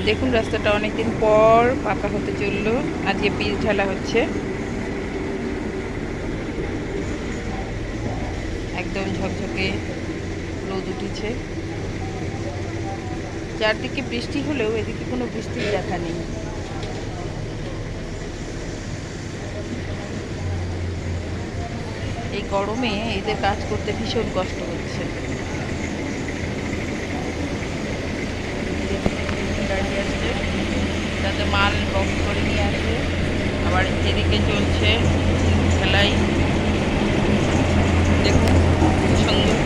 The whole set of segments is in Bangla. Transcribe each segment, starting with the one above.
দেখুন রাস্তাটা অনেকদিন পর পাকা হতে চললো। আজকে পিচ ঢালা হচ্ছে। একদম ঝকঝকে রোদ উঠেছে। চারদিকে বৃষ্টি হলেও এদিকে কোনো বৃষ্টির দেখা নেই। এই গরমে এদের কাজ করতে ভীষণ কষ্ট হচ্ছে। দাঁড়িয়ে আছে যাতে মাল বক্স করে নিয়ে আসে। আবার এদিকে চলছে ঢালাই। দেখুন কি সুন্দর।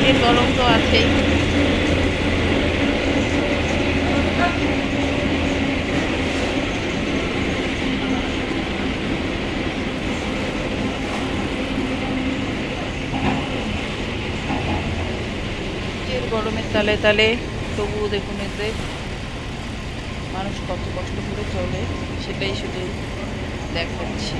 এর গরম তো আছেই। এর গরমের তালে তালে তবুও দেখুন এতে মানুষ কত কষ্ট করে চলে, সেটাই শুধু দেখাচ্ছি।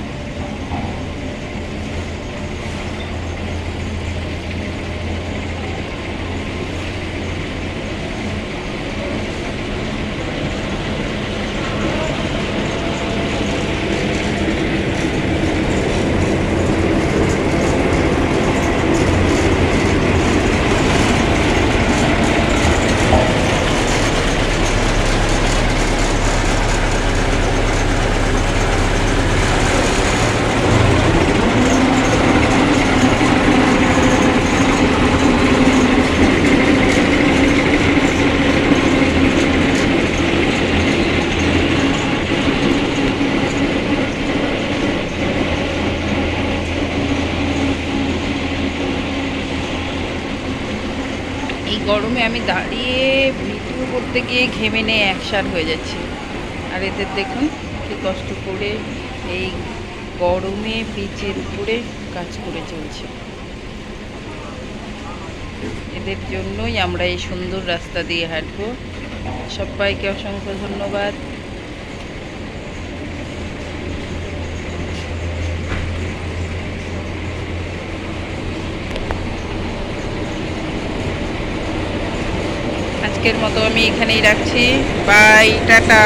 এই গরমে আমি দাঁড়িয়ে ভিডিও করতে গিয়ে ঘেমে নিয়ে একসার হয়ে যাচ্ছি। আর এদের দেখুন কি কষ্ট করে এই গরমে পিচের উপরে কাজ করে চলছে। এদের জন্যই আমরা এই সুন্দর রাস্তা দিয়ে হাঁটবো। সবাইকে অসংখ্য ধন্যবাদ। আজকের মতো আমি এখানেই রাখছি। Bye, tata.